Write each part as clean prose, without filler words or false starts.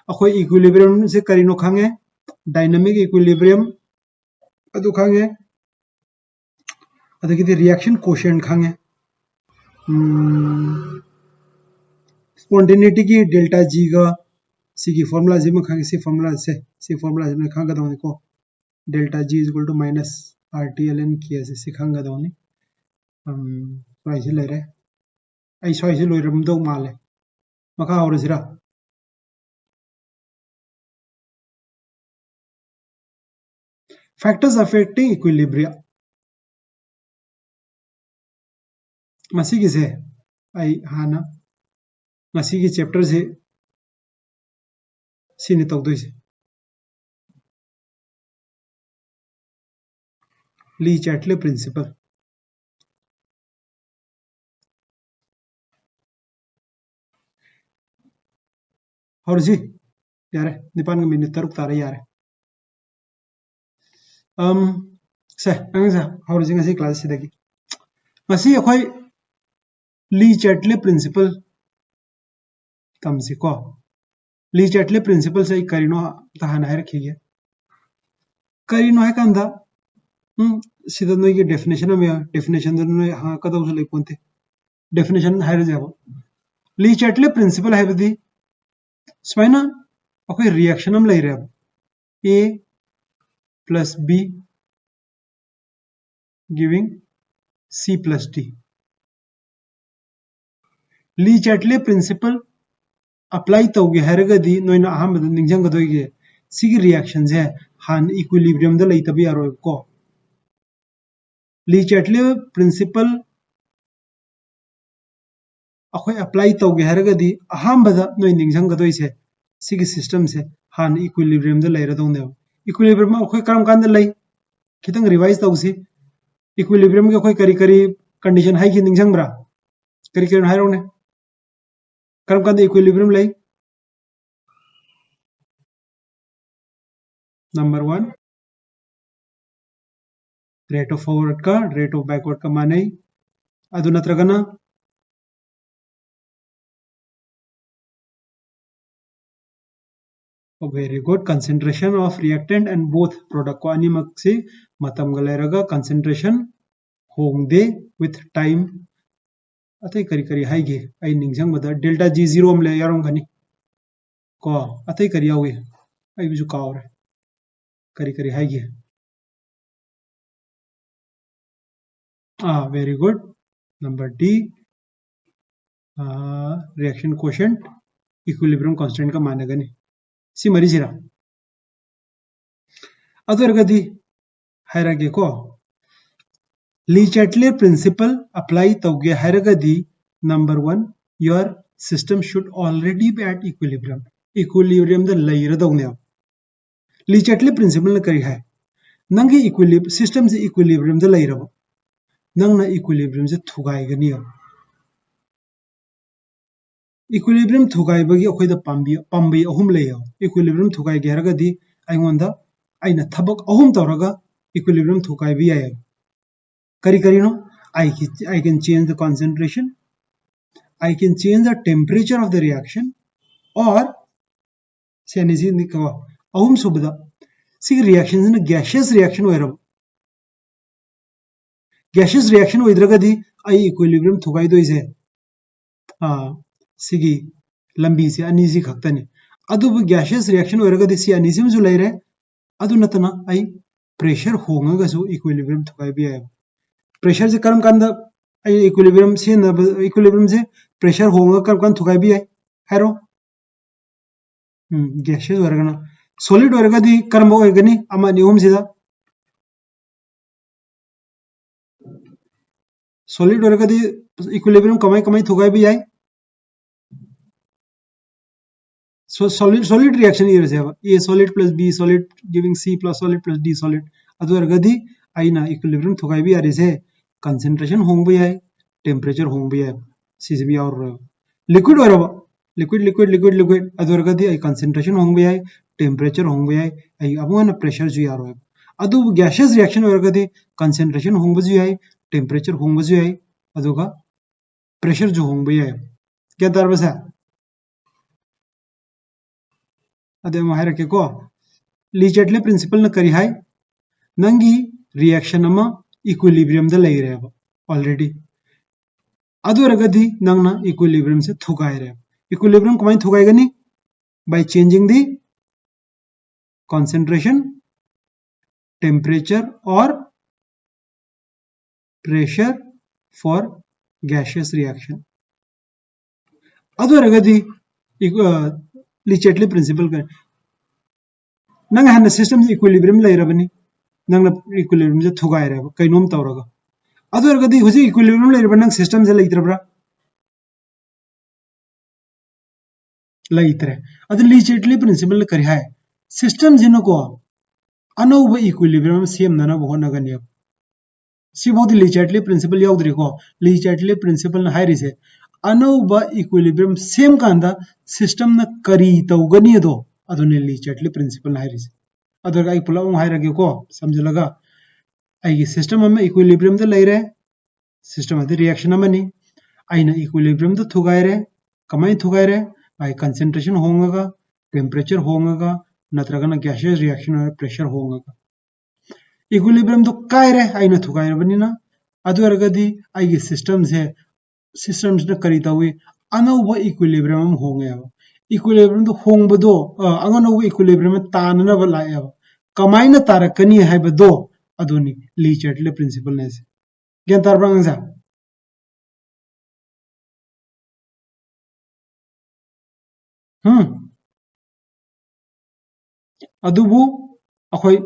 अखोई इक्विलिब्रियम से करीनो खांगे dynamic equilibrium अदु खांगे अदगिदि रिएक्शन कोशेंट खांगे स्पॉन्टेनिटी की डेल्टा जी का सी फॉर्मूला जी में खांगे सी फॉर्मूला से खांगा दो को delta G is equal to minus RTLN की ऐसे सी खांगा दो ने स्वाइसे ले रहे आई स्वाइसे लोइरम दो माले मखा और जिरा factors affecting equilibrium मसी से आई हाना मसी की चैप्टर से सीने तौदोइसे ली चैटले प्रिंसिपल और जी यार निपान का मिनट तरुक तारे यार से अंगसा और जी ngasi क्लास से दगी ngasi अखोई ली चैटले प्रिंसिपल तमसी को ली चैटले प्रिंसिपल से करीनो तहाना है रखिए करीनो है कंदा सिदा नोई की डेफिनेशन में डेफिनेशन दनो हां कदा उस लेकोंते डेफिनेशन है जाबो ली चैटले प्रिंसिपल है बदी स्माइना अखोई रिएक्शन हम ले रहे A plus B giving C plus D Lee Chatelier principle apply तौगे हैरगदी नोइना Ahmad निंजंगदोइगे सिगी reaction से हान इक्विलिब्रियम द लेतबी यारो को ली चैटले प्रिंसिपल अखोई अप्लाई तौगे हैरगदी अहमद नोइ निंजंगदोइसे सिगी सिस्टम से हान इक्विलिब्रियम द लेरदोने इक्विलिब्रियम अखोई करम कांद लई खितंग रिवाइज तौसी इक्विलिब्रियम के अखोई करी करी कंडीशन हाई की निंजंगब्रा करी करी हाइरोने करम कांद इक्विलिब्रियम लई नंबर 1 रेट ऑफ फॉरवर्ड का रेट ऑफ बैकवर्ड का माने अदु नत्रगना very good concentration of reactant and both product को अनिमक से मतम गलेरगा कंसंट्रेशन होंगदे विथ टाइम अतै करी करी हाइगे आई निंजंग बदा डेल्टा जी 0 हम ले यारोंगनी को अतै करी आवे आई बिजु कावर करी करी हाइगे very good number D reaction quotient equilibrium constant का मानेगनी सी मरीजिरा अदरगदी हायरागे को ली चैटले प्रिंसिपल अप्लाई तौगे हायरागदी number 1 your system should already be at equilibrium द लैरदौने ली चैटले प्रिंसिपल न करी है नंगी इक्विलिब्रियम सिस्टम से इक्विलिब्रियम द लैरबो नंगना इक्विलिब्रियम से थुगाइगनी इक्विलिब्रियम थुगाइबगी अखोइदा पाम्बी अहुम लेयो इक्विलिब्रियम थुगाइगे हरगदी आइंगोंदा आइना थबक अहुम तौरगा इक्विलिब्रियम थुगाइबी याय करी करीनो I can change the concentration, I can change the temperature of the reaction, or say anything nikwa ahum subda sig reactions in a gaseous reaction where gaseous reaction with I equilibrium thugai do is sigi lambi se anisi khaktani adu gaseous reaction where si anisim zu laire adu natana I pressure honga ga so equilibrium thugai bi hai pressure se karam kanda I equilibrium se pressure honga karam kan thugai bi hai hero gaseous wargana solid wargadi karam hoigani ama nium sida solid wargadi equilibrium kamai thugai bi hai so solid reaction here is A solid plus B solid giving C plus solid plus D solid adu wargadi aina equilibrium thugai bi are se concentration hong bi hai temperature hong bi hai CCB or liquid waraba liquid adu wargadi ai concentration hong bi hai temperature hong bi hai ai amona pressure ju yaro adu gaseous reaction wargadi concentration hong bi hai temperature hong bi hai aduga pressure ju hong bi hai kya darbasa अदे म हायरके को ली Chatelier principal न करी हाय नंगी reaction अमा equilibrium the लई रेबा already अदुरगदी नंगना equilibrium से थुगाय रे इक्विलिब्रियम कमाई थुगायगनी by changing the concentration, temperature or pressure for gaseous reaction. अदुरगदी ली चेटले प्रिंसिपल कर नंग हन सिस्टम से इक्विलिब्रियम लेरबनी नंग इक्विलिब्रियम से थुगाय रे कैनोम तौरगा अदुरगदी हुजी इक्विलिब्रियम लेरब नंग सिस्टम से लेत्रब्रा लेत्रे अद ली चेटले प्रिंसिपल करी हाय सिस्टम जिनको अनौब इक्विलिब्रियम सेमना होनगनी सिबोदी ली चेटले प्रिंसिपल याउद्री को ली चेटले प्रिंसिपल हायरिसे अनौब इक्विलिब्रियम सेम कांदा सिस्टम न करी तौगनी दो अदुने ली Chatelier principal हायरिसे other I pulao हायरगे को समझलगा आई सिस्टम में इक्विलिब्रियम द लेरे सिस्टम अद रिएक्शन अमनी आइना इक्विलिब्रियम द थुगाय रे कमाई थुगाय रे आई कंसंट्रेशन होंगा टेम्परेचर होंगा नत्रगना गैसियस रिएक्शन और प्रेशर होंगा इक्विलिब्रियम तो काय रे आइना थुगाय रबनिना अदुरगदी आई सिस्टम से करी तवी अनौब इक्विलिब्रियम होंगे इक्विलिब्रियम तो होंबदो अनौब इक्विलिब्रियम ताननब लाए कमाइना तारकनी हाइबदो अदुनी ली चेटले प्रिंसिपल ने से ज्ञान तारब्रा अंगजा अदुबु अखोई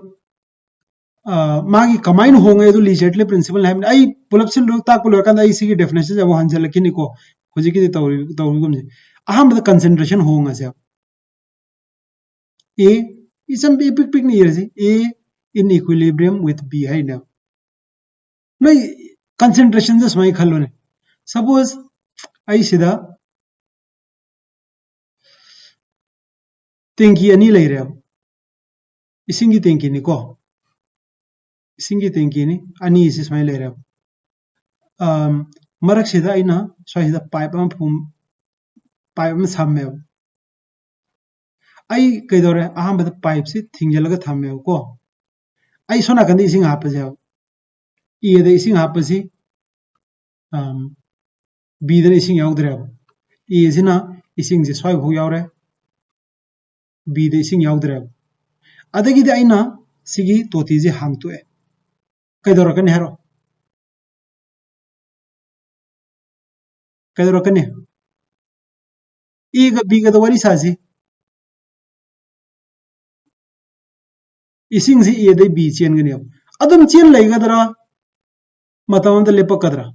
मागी कमाइन होंगे ली चेटले प्रिंसिपल है आई पुलप से ताक पुलर कांदा आई सी डेफिनेशन जब हंजल किनिको हुजी की तौरिगुम से अहम कंसंट्रेशन होंगे से ए इसम बी पिक पिक नहीं रही ए इन इक्विलिब्रियम विथ बी है ना मैं कंसंट्रेशन से समय खलो ने सपोज आई सीधा टेंकी अनी ले रहे इसिंगी टेंकी नि को इसिंगी टेंकी नि अनी इसी समय ले रहे मरक सीधा आई ना सीधा पाइप में सामे आई कई दौरे अहम बता पाइप से थिंगलगा थमे को आई सोना कंदी इसिंग हाप जाओ ये दे इसिंग हाप सी बी दे इसिंग याउद्रे ये सिना इसिंग से स्वाइ भू याउरे बी दे इसिंग याउद्रे अदगी दे आइना सिगी तोती जे हांगतोए कई हेरो कई ए ग बी ग वरी सासी इसिंग से ए दे बी चेन गनी अदम चेन लेगदरा मतम द लेपकदरा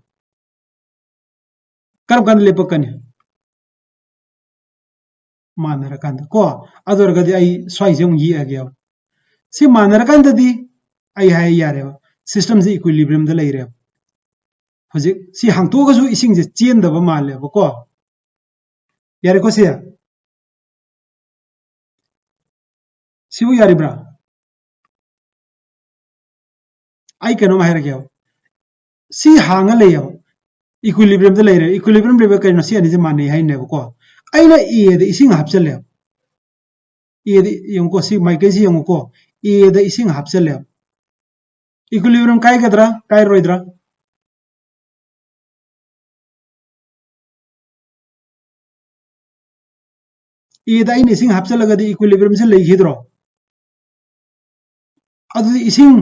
करम कांद लेपकनी मानर कांद को अदर गदि आई स्वाइ जम ये आगे से मानर कांद दी आई हाय यारे सिस्टम से इक्विलिब्रियम द लेरे हजे सी हांगतो गसु इसिंग जे चेन दब माले को यारे को से सिबु यारिब्रा आई कनो माहिर गयो सी हांग ले इक्विलिब्रियम द लेरे इक्विलिब्रियम लेबे कनो सी अनि जे माने हाय ने को आइना ए दे इसिंग हापचले ए दे यंको सी माइके सी यंको ए दे इसिंग हापचले इक्विलिब्रियम काय गदरा काय रोइद्रा ए दे इन इसिंग हापचलगदि इक्विलिब्रियम से लेखिद्रो अदु इसिंग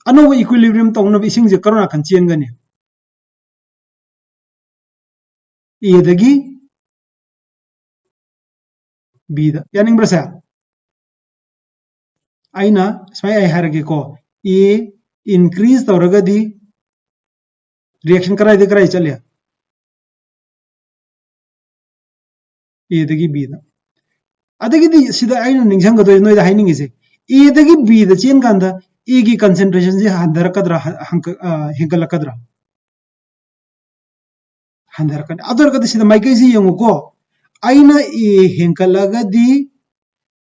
अनोब इक्विलिब्रियम तौनब इसिंग जे करोना खन चेनगनी ए दगी बी द यानिंग ब्रसा आइना स्माय आई हारगे को ए इंक्रीज तौरगदी रिएक्शन कराई दे कराई चले ए दगी बी द अदगी दी सिदा आइना निंगसंग गदो नोय दा हाइनिंग इसे ए दगी बी द चेन कांदा ए की कंसंट्रेशन जे हंदर कदरा हेंकल कदरा हंदर कद अदर कद सिदा माइके सी यंगो को आइना ए हेंकलगदी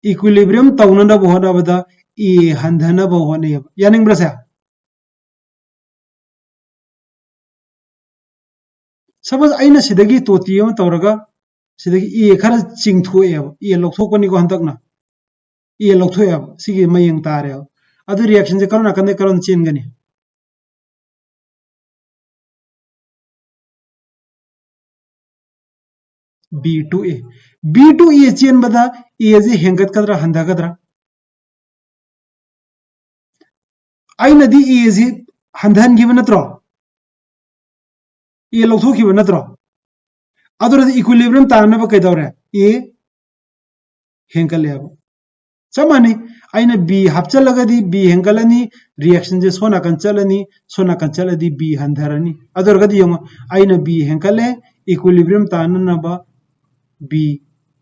इक्विलिब्रियम तौनना बहोना बदा ए हंधना बहोने यानिंग ब्रसा सपोज आइना सिदगी तोती तौरगा सिदगी ए खरा चिंगथोए ए लोकथोकनी को हंतकना ए लौथोया सिगी मयंग तारे अदु रिएक्शन से करोना कंदे करोन चेन गनी B to A B to A चेन बदा A जे हेंगत कदरा हंदा कदरा आई नदी A जे हंदन गिव नत्रो A लौथो गिव नत्रो अदुर इक्विलिब्रियम तानब कैदौरे A हेंकले चमानी आइना B हपचलगदी B हेंकलनी रिएक्शन जे सोना कंचलनी B हंधरनी अदुरगदी यंग आइना B हेंकले इक्विलिब्रियम ताननब B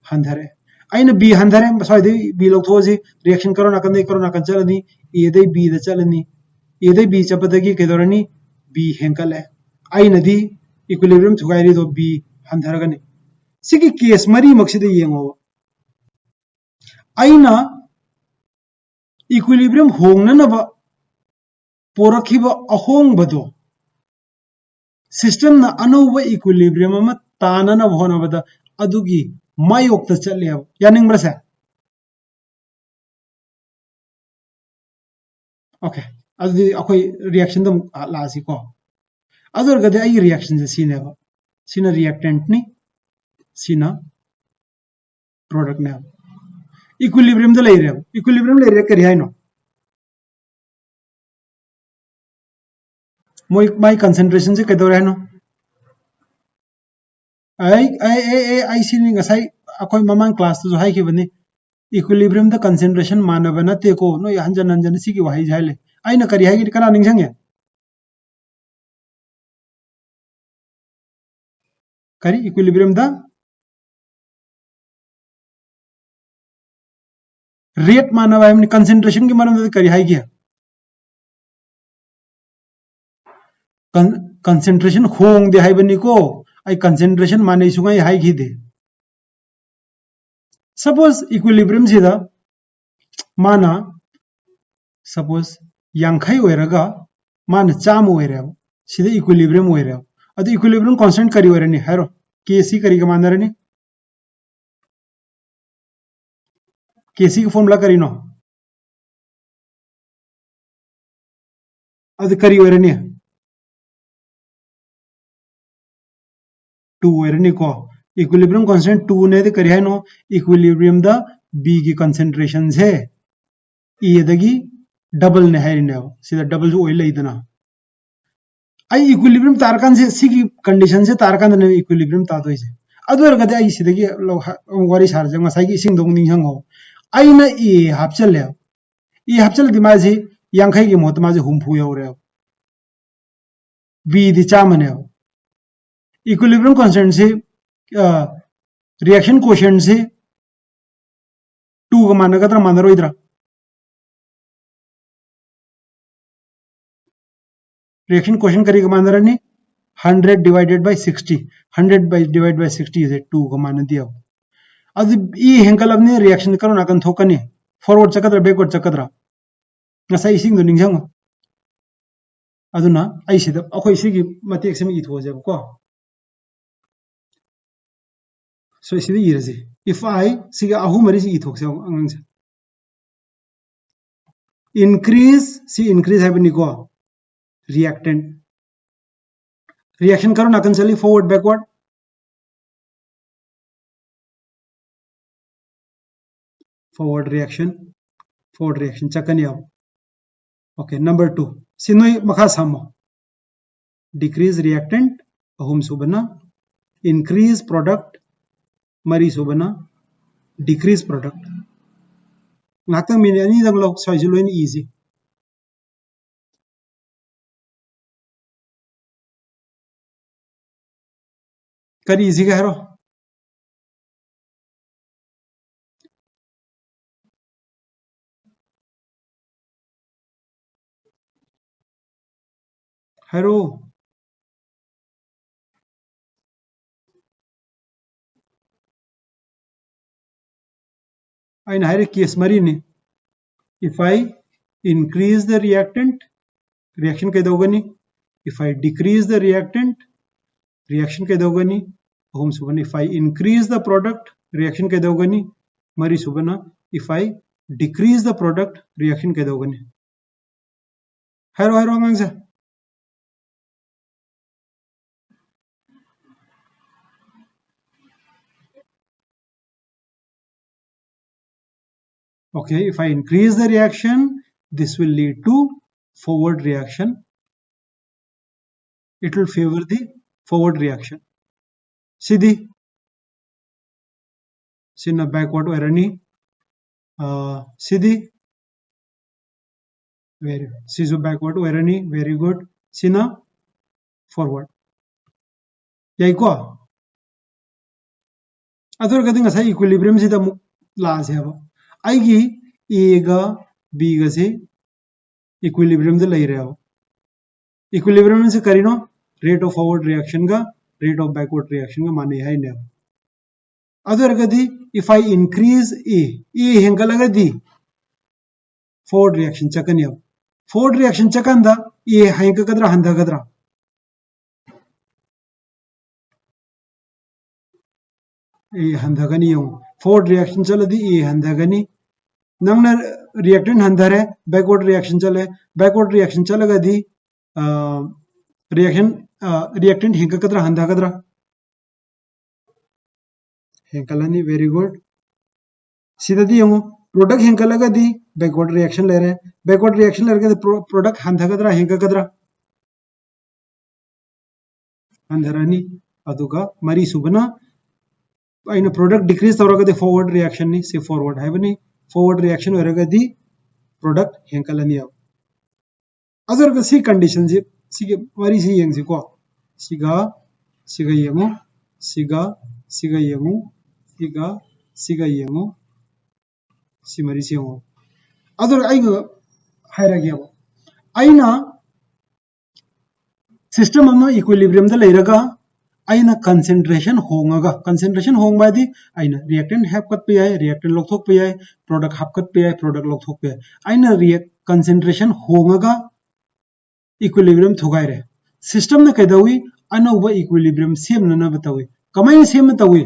हंधरे आइना B हंधरे सॉरी B लौथोजी रिएक्शन करो नाकन चलनी A दे B द चलनी A दे B चपदगी कैदौरनी B हेंकले आइना दी इक्विलिब्रियम थुगाइरी दो B हंधरगनी सिगी केस मरी मक्सिदे येंगो आइना इक्विलिब्रियम होंगननब पोरखिब अहोंगबदो सिस्टम ना अनौब इक्विलिब्रियम अमा ताननब होनबदा अदुगी मायोक्ता चलेब यानिंगब्रसे ओके अदुदी अखोय रिएक्शन दम लासी को अदुरगदे आई रिएक्शन जे सिनेब सिना रिएक्टेंट नि सिना प्रोडक्ट ने इक्विलिब्रियम द लेरे करी हाइनो मोय माय कंसंट्रेशन से कैदौरे हाइनो आई सिनी ngасai अखोय ममांग क्लास तो हाइ खिबनी इक्विलिब्रियम द कंसंट्रेशन मानब नते को नो हंजन सिगी वाहि जाले आइना करी हाइगी कना निंगसंगे करी इक्विलिब्रियम द रेट मानब है कंसंट्रेशन की मरम करी हाइगी कंसंट्रेशन होंग दे हाइबनी को आई कंसंट्रेशन माने सुगाई हाइगी दे सपोज इक्विलिब्रियम सिदा माना सपोज यांखै ओइरगा माना चाम ओइरे सिदा इक्विलिब्रियम ओइरे अदु इक्विलिब्रियम कांस्टेंट करी ओइरनी हारो केसी करी का मानरनी केसी का फॉर्मूला करीनो अदु करी ओइरनी 2 ओइरनी को इक्विलिब्रियम कांस्टेंट 2 ने दे करी हाइनो इक्विलिब्रियम द B की कंसंट्रेशन से E दगी डबल ने हाइरिने सिदा डबल जो ओइ लैदना आई इक्विलिब्रियम तारकान से सिगी कंडीशन से तारकान ने इक्विलिब्रियम तादोइ से अदुरगदे आई सिदगी वारी सारजे मसाइगी इसिंग दोंग निंगहंगो आइना E हापचले E हापचल दिमाजी यांखै की मोत माजे हुमफु you're B the चामने equilibrium constant से रिएक्शन कोएफिशिएंट से 2 का मानगदरा मानरोइद्रा रिएक्शन कोएफिशिएंट करी का मानरनी 100 divided by 60 100 divided by 60 is 2 का मान दिया अब ई हेंकल अपने रिएक्शन करो नाकन थोकनी फॉरवर्ड चकदरा बैकवर्ड चकदरा ngасai ising do ningjang aduna ai sida akhoi sigi matek sem I thoje ko so sida iraji if I siga ahu mari si I thokse angang se increase have ni ko reactant reaction karo nakan chali forward backward forward reaction chakani ab okay number 2 sinoi makha samo decrease reactant ahum subana increase product mari subana decrease product ngata mini ani dang lok sai loin easy kari easy ka hero hero aina hare case mari ni if I increase the reactant reaction kai dogani if I decrease the reactant reaction kai dogani ahum subana if I increase the product reaction kai dogani mari subana if I decrease the product reaction kaidogani hairo angangsa okay if I increase the reaction this will lead to forward reaction it will favor the forward reaction sidi sina backward erani sidi very sizo backward erani very good sina forward yai ko ador gading asai equilibrium sida mu la se ba ai gi a ga b ga se equilibrium de lai raho equilibrium से करीनो rate of forward reaction ga rate of backward reaction ga माने है ने other गदी if I increase a hengalagadi forward reaction chakani ab forward reaction chakanda a henga kadra handa kadra a handa gani yo forward reaction chaladi a handa gani nangna reactant handare backward reaction chale backward reaction chalagadi reactant henga kadra handa kadra henkalani very good सीधा यंगो product हेंकलगदी backward reaction ले रहे backward reaction ले रहे product हंधगदरा हेंकगदरा हंधरानी अदुगा मरी Subna अइना product decrease तौरगदी forward reaction नि से forward है बनी फॉरवर्ड रिएक्शन होरगदी प्रोडक्ट हेंकलनी अब अदर का सी कंडीशन सी मरी सी यंग सी को सिगा सिगा यंगो सिगा सिगा यंगो सिगा सिगा यंगो सिमरी से हो अदर आइगा हायरागी अब आइना सिस्टम अमा इक्विलिब्रियम द लेरगा आइना कंसंट्रेशन होंगबादी आइना रिएक्टेंट हैप कट पे आए रिएक्टेंट लोकथोक पे आए प्रोडक्ट हैप कट पे आए प्रोडक्ट लोकथोक पे आए आइना रिएक्ट कंसंट्रेशन होंगगा इक्विलिब्रियम थोगाय रे सिस्टम ने कैदवी अनौबा इक्विलिब्रियम सेम न बतावी कमाइन सेम तवी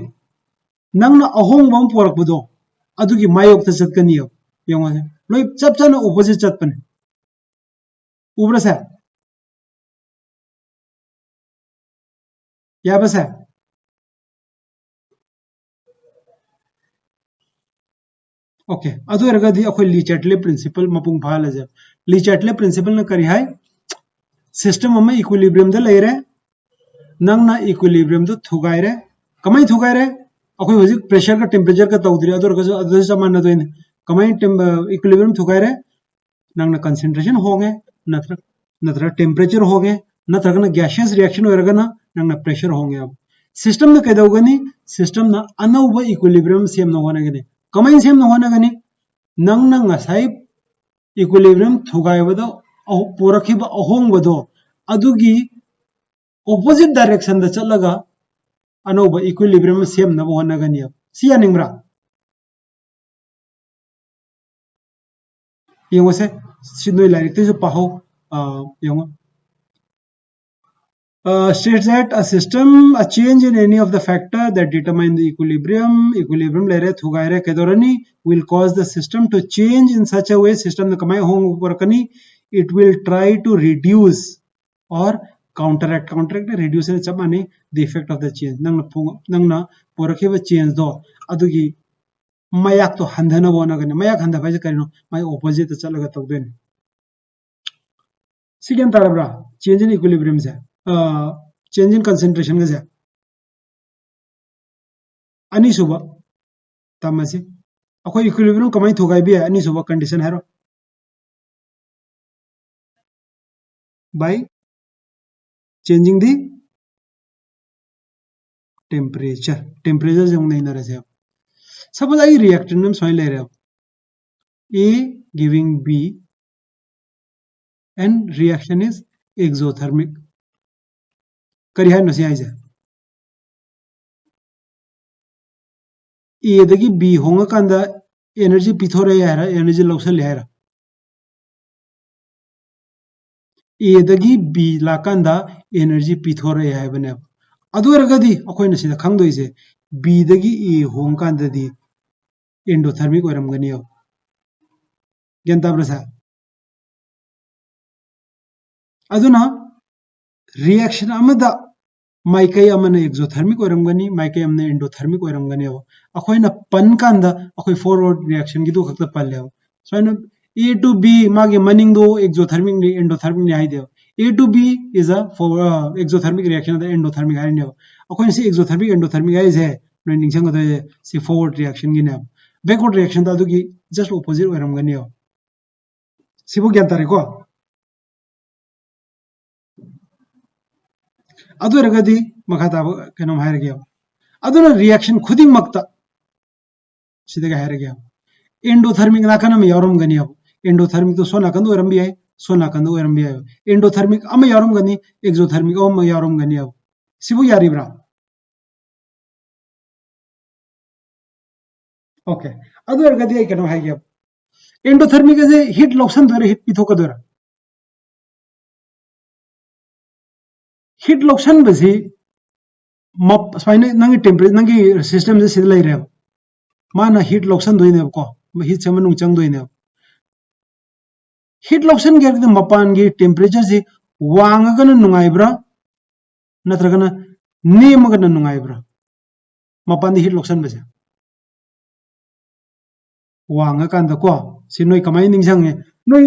नंगना अहोंगबम पोरकबदो अदुगी मायोक्ता चतकनी अब यंगो से लोई चप चना ऑपोजिट चतपने उब्रा से या बस है ओके अदु एरगदी अखोय ली चैटले प्रिंसिपल मपुंग फाल जे ली चैटले प्रिंसिपल न करी है सिस्टम अमा इक्विलिब्रियम द लेरे नंगना इक्विलिब्रियम द थुगाय रे कमाई थुगाय रे अखोय हजिक प्रेशर का टेम्परेचर का तौद्री अदर अदर समान न कमाई इक्विलिब्रियम थुगाय रे नंगना कंसंट्रेशन होगे नत्र नत्र टेम्परेचर होगे नत्र गैसियस रिएक्शन होरगना नंगना प्रेशर होगे अब सिस्टम न कैदौगनी सिस्टम न अनौब इक्विलिब्रियम सेम न होनगनी कमाई सेम न होनगनी नंगना ngasai इक्विलिब्रियम थुगायबदो पोरखिबा अहोंगबदो अदुगी ऑपोजिट डायरेक्शन द चलगा अनौब इक्विलिब्रियम सेम न होनगनी अब सिया निंग्रा यंगोसे सिनोय लाइरिक्ते जो पाहो यंगो states that a system a change in any of the factor that determine the equilibrium le re thugai re kedorani will cause the system to change in such a way system the kamai hong porkani it will try to reduce or counteract reduce ne chamani the effect of the change nangna porakhiba change do adugi mayak to handana bona gani mayak handa phai karino mai opposite chalaga tawden second tarabra change in equilibrium se change in concentration ga ani suba tamasi akhoi equilibrium kamai thogai bi ani suba condition haro by changing the temperature jong nahi na rase suppose I reactant name soil le rahe A giving B and reaction is exothermic करी है नसे आइजा ए दगी B होंगा कांदा energy पिथोरे यारा energy लौसल यारा ए दगी B लाकांदा energy पिथोरे याय बने अदु रगदी अखोय नसिदा खंगदोइसे बी दगी ए होंग कांदा दी एंडोथर्मिक ओरम गनी gyan tabra sa aduna reaction amada maikai amana exothermic oramgani maikai amana endothermic oramgani akoina pan kanda akoi forward reaction gi du khakta palle so A to B magi maning do exothermic ni endothermic ni haide A to B is a for exothermic reaction the endothermic haide akoi si exothermic endothermic haide no ning sang da si forward reaction gi na backward reaction da du gi just opposite oramgani sibu gyan tare ko adu ergadi makata kenom hairge aduna reaction khuding makta sidaga hairge endothermic nakana me yorum gani endothermic to sona kandu oram bi hai sona kandu oram bi hai endothermic ama yorum gani exothermic ama yorum gani sibu yari bra okay adu ergadi ai kenom hairge endothermic is a heat loction dore heat pithoka dora heat loction basi map spaine nangi temperature nangi system se sidlai re mana heat loction doine ko heat semanung chang doine heat loction ge the mapan gi temperature ji wang ga na nungai bra natraga na nem ga na nungai bra mapan di heat loction base wang ga kan da ko si noi kamai ning sang noi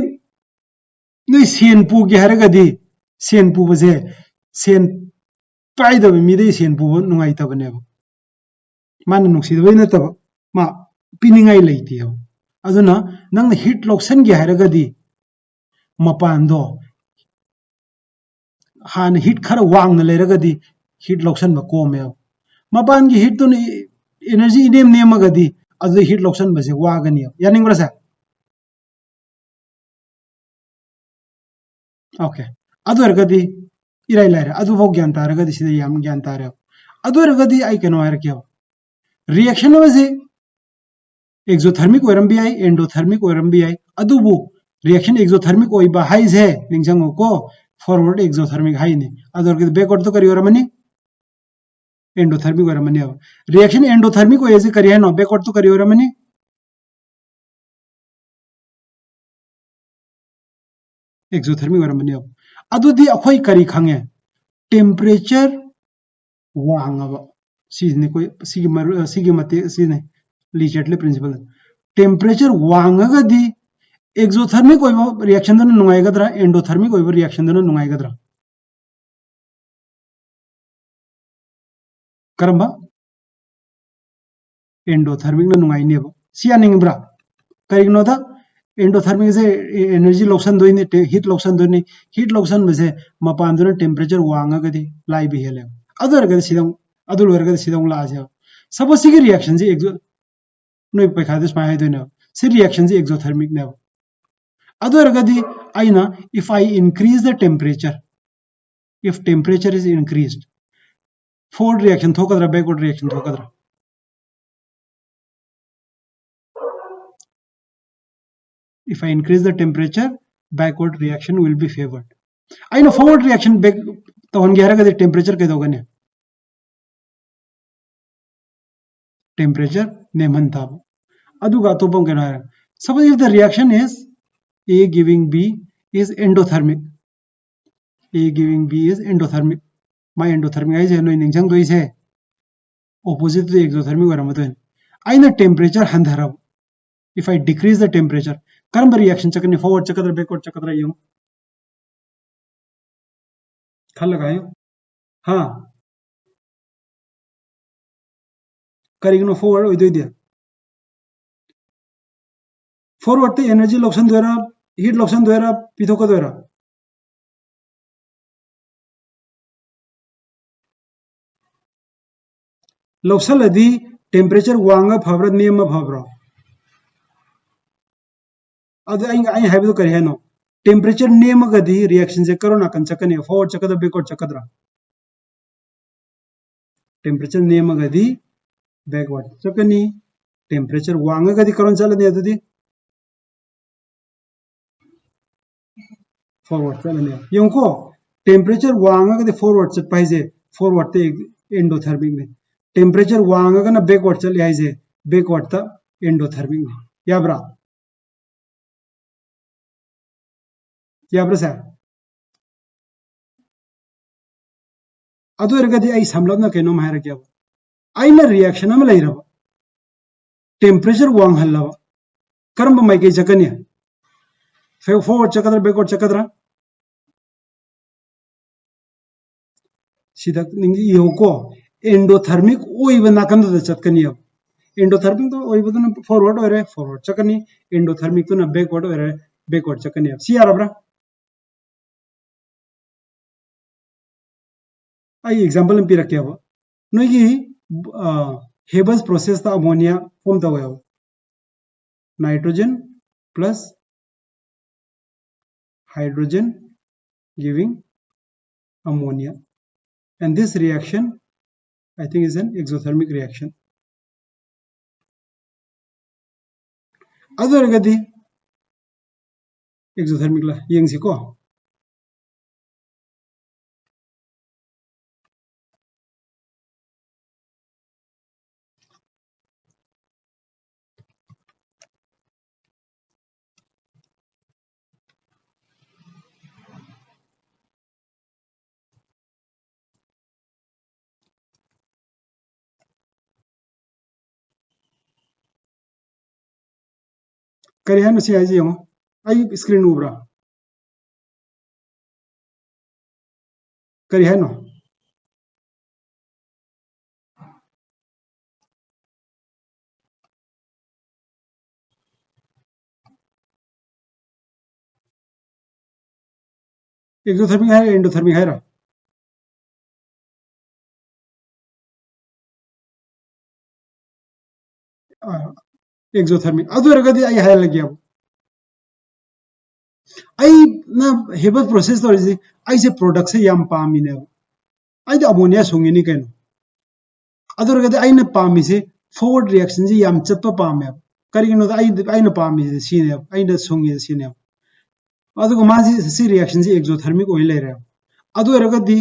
noi sen pu ge har ga di sen pu base sen pai da mi de sen pu nungai ta bane man nung si da na ta ma piningai leiti aduna nang heat loction ge har ga di mapan do han heat khara wang na lera gadi heat loction ba ko me mapan gi heat to energy inem nema gadi adu heat loction ba se wa gani yaning bra sa okay adu ergadi irai laira adu bo gyan tar gadi sida yam gyan tar adu ergadi ai keno er kyo reaction wa se exothermic oram bi ai endothermic oram bi ai adu bu reaction exothermic oi ba hai je ningjang ko forward exothermic hai ni adu ergadi backward to kari oramani endothermic oramani reaction endothermic oye se kari hai no backward to kari oramani exothermic oramani adu di akhoi kari khange temperature wangaba sini koi sigi mate sini Lee-Chatelet principle temperature wangaga di exothermic oiba reaction dana nungai gadra endothermic oiba reaction dana nungai gadra karamba endothermic na nungai nebo sia ningbra karigno da endothermic se energy loction doine heat loction base mapan duna temperature wangaga di lai bi hele adar ga sidong adul werga sidong la aja suppose sigi reaction ji noi pe khadis ma hai doina si reaction ji exothermic ne adar ga di aina if I increase the temperature if temperature is increased forward reaction thokadra backward reaction thokadra if I increase the temperature backward reaction will be favored aina forward reaction back to hon gera ga temperature ke doga ne temperature ne manta aduga to bong kana suppose if the reaction is A giving B is endothermic A giving B is endothermic my endothermic is no ningjang doi se opposite to exothermic oramadon aina temperature handhara if I decrease the temperature karam reaction chakani forward chakadra backward chakadra yung khal lagayo ha karigno forward oidoi dia forward te energy loction द्वारा heat loction द्वारा pithoka द्वारा loction adi temperature wanga phabra nema phabra adu ai haibu kari heno temperature nema gadi reaction je karo na kan chakani forward chakada backward chakadra temperature nema gadi backward chakani temperature wanga gadi karon chalani adudi forward chalani yonko temperature wanga gadi forward chat paise forward te endothermic ne temperature wanga gana backward chali haise backward ta endothermic ne yabra याब्रा से अदुरगदी आई समलबना कैनोम हायरक्याब आइना reaction अमा लैरब temperature वांगहल्लब करम माइकई चकनी forward चकद्रा backward चकद्रा सिदा निंगी योको endothermic ओइबा नाकंदा चटकनी अब endothermic तो ओइबदुना forward चकनी endothermic तो backward चकनी अब सियारब्रा आई एग्जांपल पिरक्के अब नोगी हेबस प्रोसेस ता अमोनिया फॉर्म तवे अब nitrogen plus hydrogen giving ammonia, and this reaction I think is an exothermic reaction. Other gadi exothermic la yeng siko करी है नसी आइजी यमो आई स्क्रीन उबरा करी है नो एक्सोथर्मिक है एंडोथर्मिक है रा एक्सोथर्मिक अदुरगदी आई हाय लगी अब आई ना हेबस प्रोसेस तो आई से प्रोडक्ट से याम पामिने आई अमोनिया सुंगिनी कैनो अदुरगदी आई ना पामी से फॉरवर्ड रिएक्शन जी याम चत्प पामे करिगिनो आई ना पामी से सीने आई ना सुंगी सीने अदुग माजी सी रिएक्शन जी एक्सोथर्मिक ओइ लेरे अदुरगदी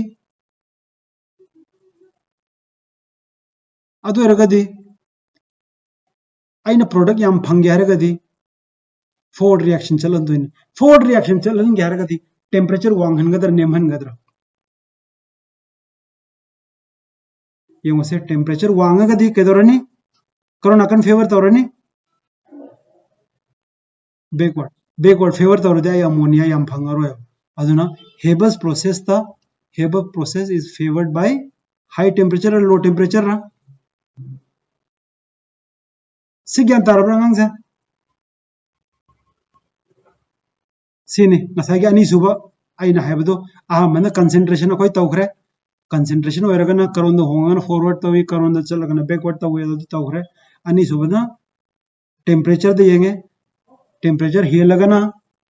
आई ना प्रोडक्ट याम फंगे हरगदी फॉरवर्ड रिएक्शन चलन फॉरवर्ड रिएक्शन चलन हरगदी टेम्परेचर वांगहनगदर नेमहनगदर ये टेम्परेचर वांगगदी कदरनी करो नाकन फेवर तौरनी बैकवर्ड फेवर तौरदे आई अमोनिया याम फंगरोय अदुना Haber's process is favoured by high temperature और लो टेम्परेचर रा सिग्यान तारब्रा ngang सिने नसागी अनि सुबा आइना हायबदो आहामना कंसंट्रेशन अखोय तौखरे कंसंट्रेशन होरगना करोंद होंगना फॉरवर्ड तवी करोंद चलगना बैकवर्ड तवे तौखरे अनि सुबना टेम्परेचर दे येंगे टेम्परेचर हेलगना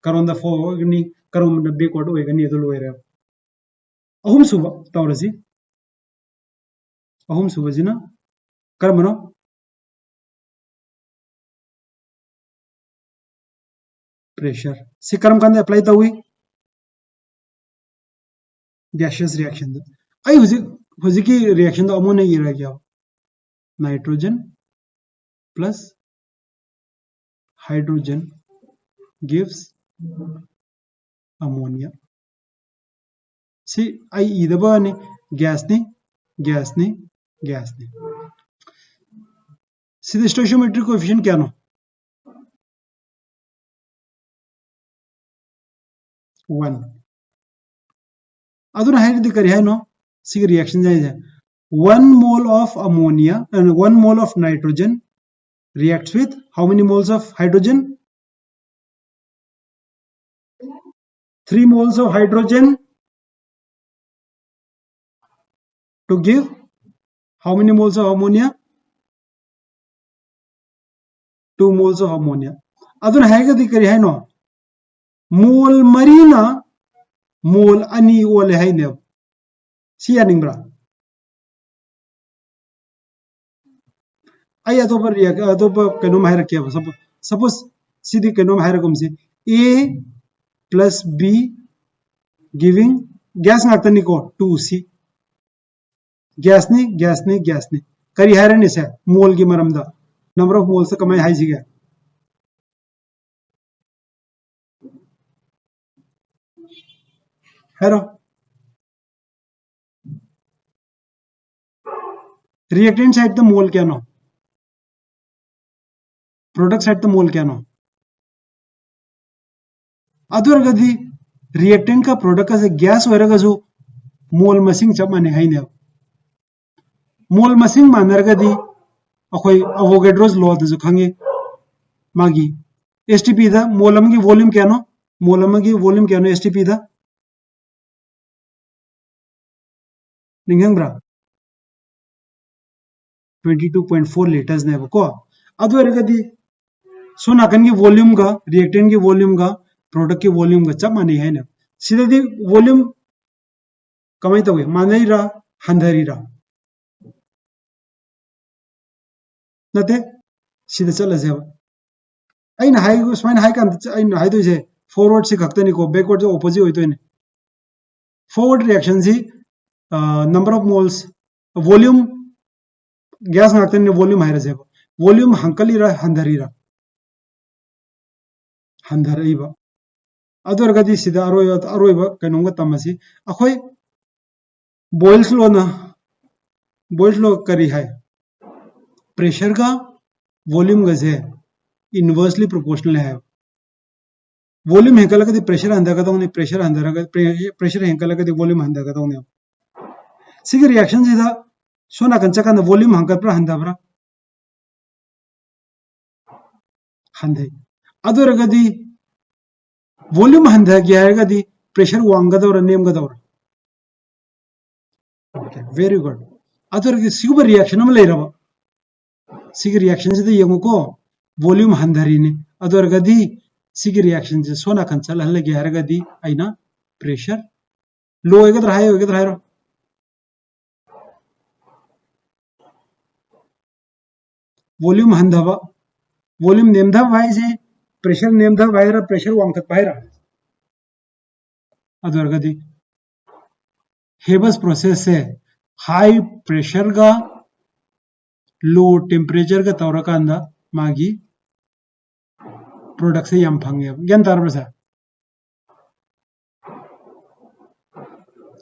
करोंद फॉरवर्ड करोंद बैकवर्ड होयगनी एदो लोयरे अहुम सुबा तौरसी अहुम सुबजिना करमनो प्रेशर से कर्म कंदे अप्लाई तवी गैसियस रिएक्शन आई हुजी की रिएक्शन तो अमोनिया गिरा गया nitrogen plus hydrogen gives ammonia सी आई इदबने गैस ने सी स्टोइचियोमेट्रिक कोएफिशिएंट क्या नो 1 अदुना हाइड करी है नो सी रिएक्शन जाए 1 mole of ammonia and 1 mole of nitrogen reacts with how many moles of hydrogen 3 moles of hydrogen to give how many moles of ammonia 2 moles of ammonia अदुना hide करी है no मोल मरीना मोल अनि ओले हाइने सी यानिंग्रा आई अतोप कनो higher क्या suppose सीधी कनो higher से ए plus be giving gas नाक्तनी को 2c gas ने करी हाइर ने से मोल की मरमदा नंबर ऑफ मोल से कमाई हाई सी हेरो रिएक्टेंट साइड द मोल क्या नो प्रोडक्ट साइड द मोल क्या नो अदुरगदी रिएक्टेंट का प्रोडक्ट का गैस होरगजु मोल मसिंग चप माने हाइने मोल मसिंग मानरगदी अखोई अवोगाड्रोस लॉ दजु खंगे मागी एसटीपी दा मोल अमगी वॉल्यूम क्या नो मोल अमगी वॉल्यूम क्या नो एसटीपी दा निंगंब्रा 22.4 लीटर्स ने को अदुरगदी सो नाकन की वॉल्यूम का रिएक्टेंट की वॉल्यूम का प्रोडक्ट की वॉल्यूम का चप माने हाइने सिददी वॉल्यूम कमाई तवे मानैरा हंधरीरा नते सिदा चलजेबा अइना हाई स्माइन हाई कान अइना हाई दोइसे फॉरवर्ड से खक्तनी को बैकवर्ड से ऑपोजिट होइतोइने फॉरवर्ड रिएक्शन से number of moles volume gas नाक्तनी वॉल्यूम हाइरजेबा वॉल्यूम हंकलीरा हंधरीरा हंधरइबा अदुरगदी सिदा अरोइबा कनोंगा तमसी अखोई बॉयल्स लो करी है प्रेशर का वॉल्यूम गजे इनवर्सली प्रोपोर्शनल है वॉल्यूम हेंकलगदी प्रेशर हंधगदौनी प्रेशर प्रेशर हेंकलगदी वॉल्यूम हंधगदौनी सिगे रिएक्शन सिदा सोना कंचकन वॉल्यूम हंकप्रा हंधब्रा हंधे अदुरगदी वॉल्यूम हंधगे हारगदी प्रेशर वांगदौरा नेमगदौरा ओके वेरी गुड अदुरगदी सिगुब रिएक्शन अम लेरबा सिगे रिएक्शन से यंगुको वॉल्यूम हंधरीने अदुरगदी सिगे रिएक्शन से सोना कंचल हलगे हारगदी आइना प्रेशर लो होगद्रा हाई होगद्रा हाइरो वॉल्यूम हंधबा वॉल्यूम नेमधब हाइसे प्रेशर नेमधब हाइरा प्रेशर वांगखत पाइरा अदुरगदी हेबस प्रोसेस से हाई प्रेशर का लो टेम्परेचर का तौरकांदा मागी प्रोडक्ट से यम फंगे ज्ञान तारबसा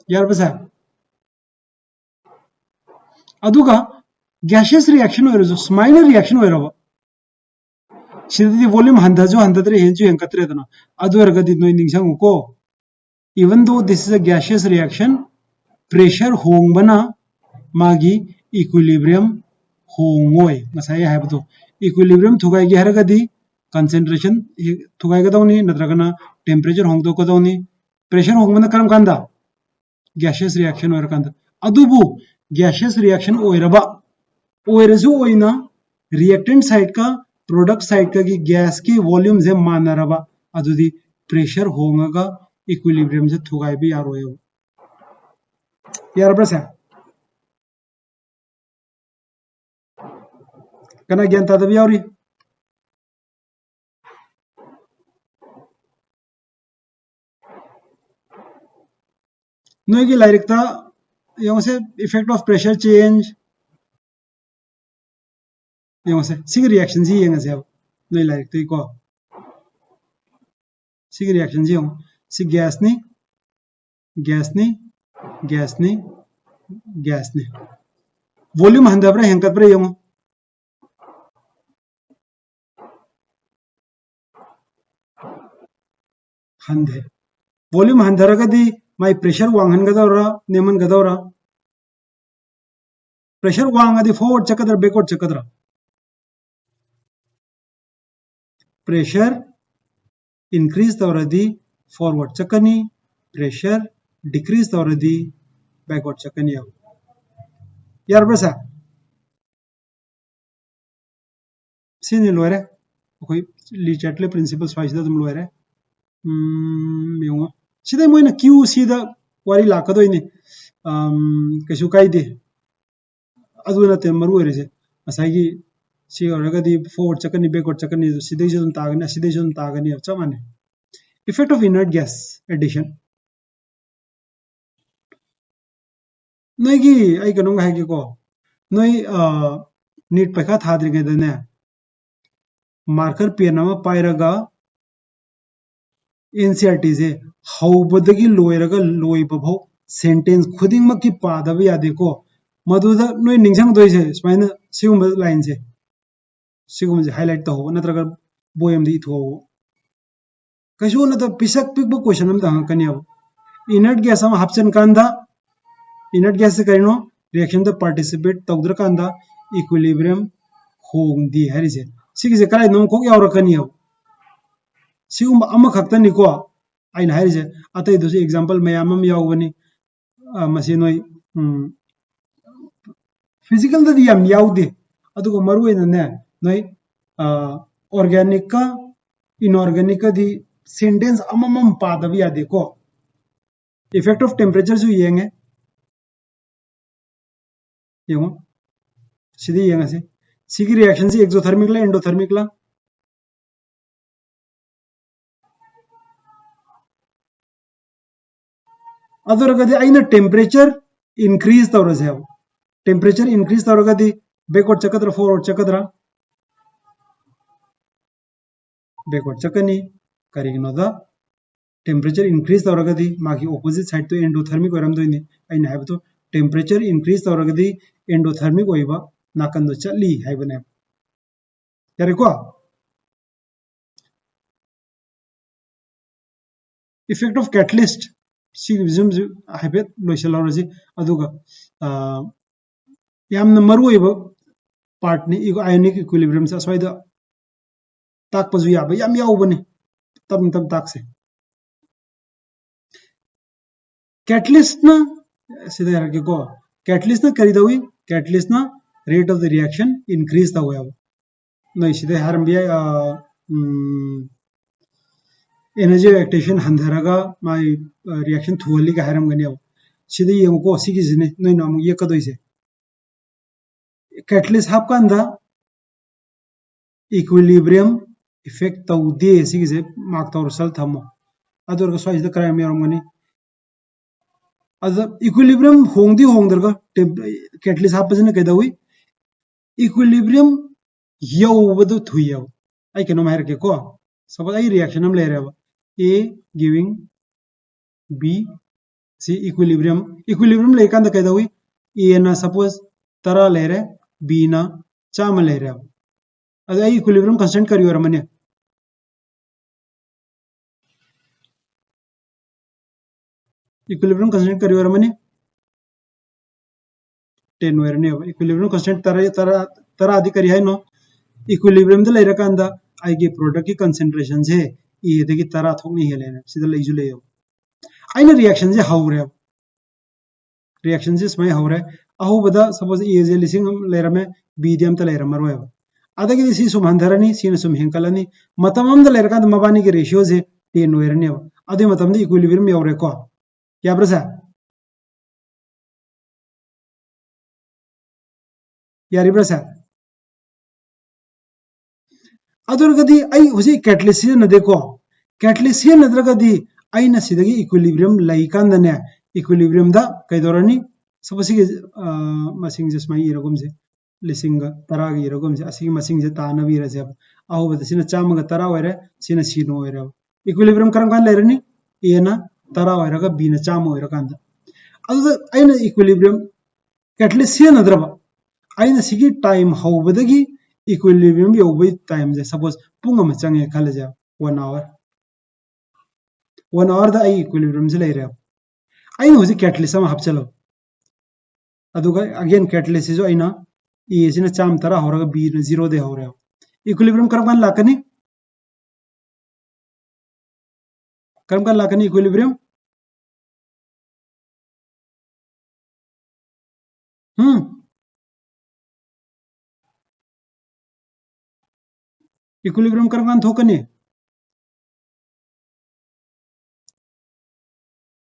यारबसा अदुगा गैसियस रिएक्शन होइरजु स्माइनर रिएक्शन होइरबा सिदि वॉल्यूम हंधजु हंधद्रे हेंजु हेंकत्रेदना अदुरगदी नोइ निंगसंगुको even though this is a gaseous reaction pressure होंबना मागी equilibrium होंगोय ngasai haibdo equilibrium thugai gi haragadi concentration thugai gadawni natragana temperature hongdo kadawni pressure hongbana karam kanda gaseous reaction or kanda adubu gaseous reaction oiraba oirazu oina reactant side का product side का की gas की volume से मानरबा अदुदी pressure होंगगा equilibrium से थुगाई भी यार होयो यार बस है कना ज्ञान ता भी यारी नोई की लाइरिकता यों से इफेक्ट ऑफ प्रेशर चेंज यों से सिग रिएक्शन जी यंग से नोई लाइरिकता को सिग रिएक्शन जी यों सी गैस ने गैस ने गैस ने गैस ने वॉल्यूम हंदब्रे हेंकत्ब्रे यों हंधे वॉल्यूम हंधरगदी माई प्रेशर वांगनगदौरा नेमनगदौरा प्रेशर वांगदी फॉरवर्ड चकद्रा बैकवर्ड चकद्रा प्रेशर इंक्रीज तौरदी फॉरवर्ड चकनी प्रेशर डिक्रीज तौरदी बैकवर्ड चकनी यार बसा सिने लोरे कोई ली चैटले प्रिंसिपल स्वाइस तुम लोरे मेवा सिदा मोइना क्यू सिदा वारी लाकदोइने कैसु काइदे अदुना ते मरु ओइरेसे असाइगी सी औरगदी फॉरवर्ड चकनी बैकवर्ड चकनी सिदै जुम तागने सिदै जुम तागने अब चमाने effect of inert gas addition नोइगी आई कनो हाइगे को नोइ नीट पैखा थाद्रिगे दने मार्कर पेन अमा पाइरगा NCERT से हौबदगी लोयरगा लोयबभौ सेंटेंस खुदिंगमक की पादब यादेको मधुदा नोय निंगसंग दोइसे स्माइना सिगुम लाइन से सिगुम से हाईलाइट तो हो नत्रगा बोयम दी थो कशो न तो पिसक पिक क्वेश्चन हम तंग कनी अब इनर्ट गैस हम हाप्सन कांदा इनर्ट गैस से करिनो रिएक्शन द पार्टिसिपेट तौद्र कांदा इक्विलिब्रियम होंगदी हरिसे सिगिसे कराय नों कोक यावरकनी अब सिगुम अमा खक्तनिको आइन हरिसे अतै दोसे एग्जांपल मयाम हम यावबनी मसे नोय फिजिकल ददी याम यावदे अदुगो मरुएना ने नोय ऑर्गेनिक का इनऑर्गेनिक का दी सेंटेंस अममम पादब यादे को इफेक्ट ऑफ टेम्परेचर जो येंगे येंगो सिदे येंगा से सिगी रिएक्शन से एक्सोथर्मिक ला एंडोथर्मिक ला अदरगदि आइना टेम्परेचर इंक्रीज तौरसे अब टेम्परेचर इंक्रीज तौरगदि बैकवर्ड चकद्रा फॉरवर्ड चकद्रा बैकवर्ड चकनी करिगनोदा टेम्परेचर इंक्रीज तौरगदि मागी ऑपोजिट साइड तो एंडोथर्मिक ओरमदोइनी आइना हाइबतो टेम्परेचर इंक्रीज तौरगदि एंडोथर्मिक ओइबा नाकंदो चली हाइबने यारेको इफेक्ट ऑफ कैटलिस्ट सिगम हाइबेट लोइसलारसि अदुगा यामना मरुओइबा पार्टनी आयोनिक इक्विलिब्रियम से स्वाइदा ताकपजु याबा याम यावबने तब तब ताकसे कैटलिस्ट ना सीधा यारके को कैटलिस्ट ना करिदवी कैटलिस्ट ना rate of the reaction increase तवे अब नय सीधा हारम बिया एनर्जी एक्टेशन हंधरगा माय रिएक्शन थुवली का हारम गने अब सीधा येंको सिगिजने नय नाम ये कदोइसे कैटलिस्ट हाफ कांदा इक्विलिब्रियम इफेक्ट तौदे सिगिजे मार्क तौरसल थमो अदरगा स्वाइसदा क्राइम यारमगनी अद इक्विलिब्रियम होंगदी होंगदरगा कैटलिस्ट हापजने कैदवी इक्विलिब्रियम यौबदो थुयव आई केनो मारके को सपोज आई रिएक्शन हम ले रहे ए गिविंग बी सी इक्विलिब्रियम लेकांदा कैदवी ए ना सपोज 10 ले रहे बी ना 4 ले रहे अद आई इक्विलिब्रियम कांस्टेंट करियो रमने इक्विलिब्रियम कांस्टेंट करियो रमने 10 वेरने इक्विलिब्रियम कांस्टेंट तरा आदि करी है नो इक्विलिब्रियम द लेरकांदा आई के प्रोडक्ट की कंसंट्रेशन से ए दगी तरा थोकनी हेलेने सिदा लेजु लेयो आइना रिएक्शन से हाउरे रिएक्शन से समय हाउरे अहो बदा सपोज ए जे लिसिंग लेरमे बी डी एम त लेरमरो है अदगी सी सुम हंधरनी सीन सुम हेंकलनी मतमम द लेरकांद मबानी के रेशियो से 10 वेरने अदे मतम द इक्विलिब्रियम यावरे को क्या ब्रसा यारी ब्रसा अदरगदी आई हुजी कैटलिस्ट न देखो कैटलिस्ट नद्रगदी आइना सिदगी इक्विलिब्रियम लैकांदने इक्विलिब्रियम दा कैदोरनी सबसी मसिंग जे स्माई इरगम से लिसिंग तरा गी इरगम से असि मसिंग जे तानबी रसे अहो बदसिना चामग तरा वरे सिना सिनो वरे इक्विलिब्रियम करम कान लेरनी ए ना तरा वरेगा बी ना चाम वरेकांदा अदु आइना इक्विलिब्रियम कैटलिस्ट नद्रबा आइना सिगी टाइम हौबदगी इक्विलिब्रियम योबै टाइम जे सपोज पुंग अम चंगे खलजे 1 आवर दा आई इक्विलिब्रियम से लेरे आइना हुजी कैटलिस्ट हम हपचलो अदुगा अगेन कैटलिस्ट जो आइना ए सिना चाम तरा होरगा बी ना 0 दे होरे इक्विलिब्रियम करम कान लाकनी इक्विलिब्रियम इक्विलिब्रियम करम कान थोकनी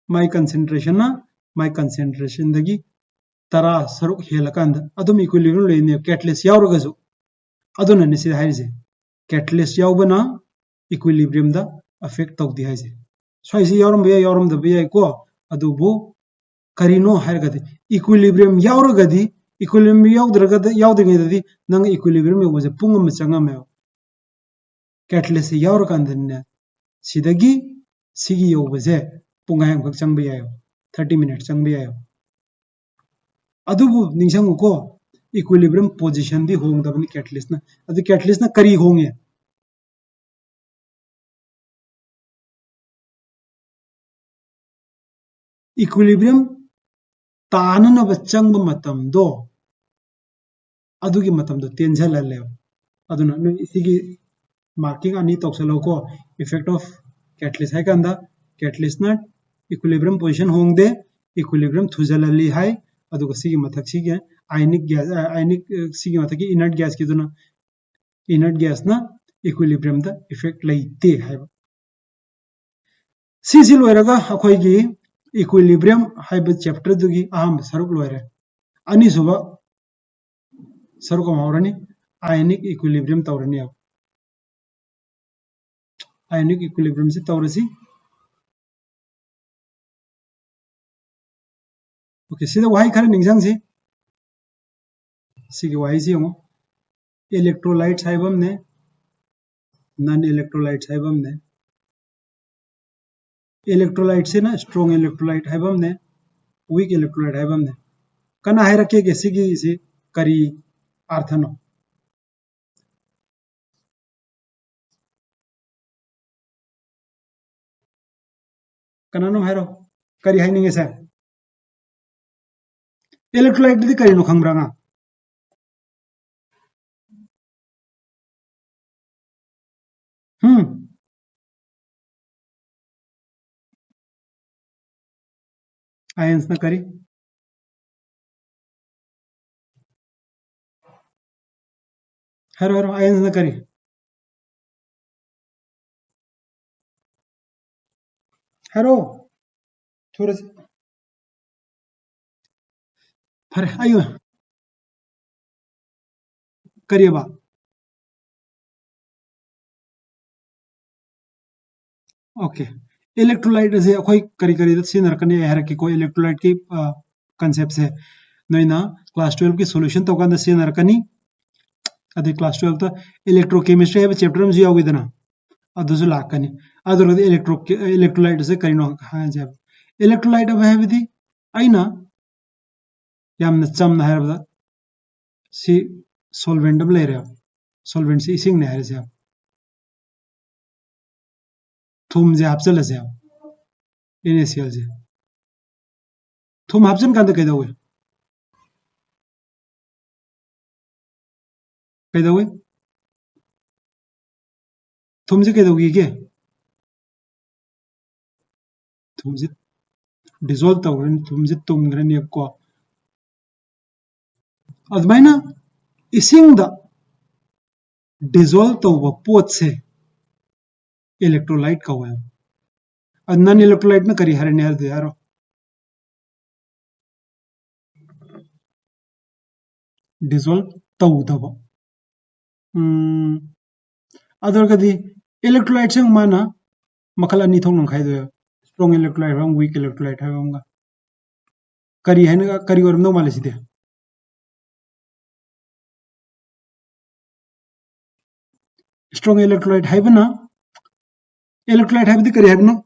माई कंसंट्रेशन दगी तरा सरुक हेलकांद अदुम इक्विलिब्रियम लेने कैटलिस्ट यावरगसु अदुनने सिदा हाइजे कैटलिस्ट यावबना इक्विलिब्रियम दा अफेक्ट तौदी हाइजे स्वाइसी यावरम द बिया को अदुबो करिनो हारगदि इक्विलिब्रियम यावरगदि इक्विलिब्रियम यावदगदि नंग इक्विलिब्रियम योबजे पुंग म चंगमे कैटलिस्ट यावरकांदने सिदगी सिगी योबसे पुंगाय हमक चंग यायो 30 मिनट चंग यायो अदुबु निंगसंगु को इक्विलिब्रियम पोजीशन दी होंग दबनी कैटलिस्ट ना अदु कैटलिस्ट ना करी होंगे इक्विलिब्रियम तानन बचंग मतम दो अदुगी मतम दो टेंशन ले अदुना नु इसिगी मार्किंग अनि तोक्सलो को इफेक्ट ऑफ कैटलिस्ट है कंदा कैटलिस्ट ना इक्विलिब्रियम पोजीशन होंगदे इक्विलिब्रियम थुजलली है अदुगा सिगी मथक सिगी आयनिक गैस आयनिक सिगी मथक की इनर्ट गैस ना इक्विलिब्रियम दा इफेक्ट लेते है सिसी लोयरगा अखोयगी इक्विलिब्रियम हाइब चैप्टर दुगी अहम सरुक लोयरे अनि सुबा सरुक मावरनी आयनिक इक्विलिब्रियम तवरनी अब आयनिक इक्विलिब्रियम से तवरसी ओके सिदा वाही खरे निंगजंग से सिगी वाही से हो इलेक्ट्रोलाइट्स हाइबम ने नॉन इलेक्ट्रोलाइट्स हाइबम ने इलेक्ट्रोलाइट से ना स्ट्रॉन्ग इलेक्ट्रोलाइट हाइबम ने वीक इलेक्ट्रोलाइट हाइबम ने कना है रखे के सिगी से करी अर्थनो कनानो हैरो करी है निंगे से इलेक्ट्रोलाइट दी करी नो खंगब्रांगा आयंस ना करी हैरो हैरो आयंस ना करी हैरो थोड़ा से फर आयो करिए बा ओके इलेक्ट्रोलाइट से अखोई करी करी सिनर कने है रखी को इलेक्ट्रोलाइट की कांसेप्ट से नोइना क्लास 12 की सॉल्यूशन तो कांदा सिनर कनी अदे क्लास 12 तो इलेक्ट्रोकेमिस्ट्री है चैप्टर में याविदना अदुसु लाकनी अदुरद इलेक्ट्रोलाइट से करिनो हा जब इलेक्ट्रोलाइट अब है विधि आइना यामना चमना है सी सॉल्वेंट अब ले रहे सॉल्वेंट से इसिंग ने है से थुम जे हापचल से इनिशियल से थुम हापचन कांदा कैदवे कैदवे थुम से कैदोगी के थुम से डिसॉल्व तवरन थुम से तुमग्रन को अदमाइना इसिंग दा डिसॉल्व तव पोत से इलेक्ट्रोलाइट का हुआ नॉन इलेक्ट्रोलाइट में करी हरने हर दे यारो डिसॉल्व तव दब अदर कदी इलेक्ट्रोलाइट से माना मखल अनि थोंग खाइ दो स्ट्रॉन्ग इलेक्ट्रोलाइट हम वीक इलेक्ट्रोलाइट हम करी है ना करी और नो माले सीधे स्ट्रॉन्ग इलेक्ट्रोलाइट है बना इलेक्ट्रोलाइट है करी है ना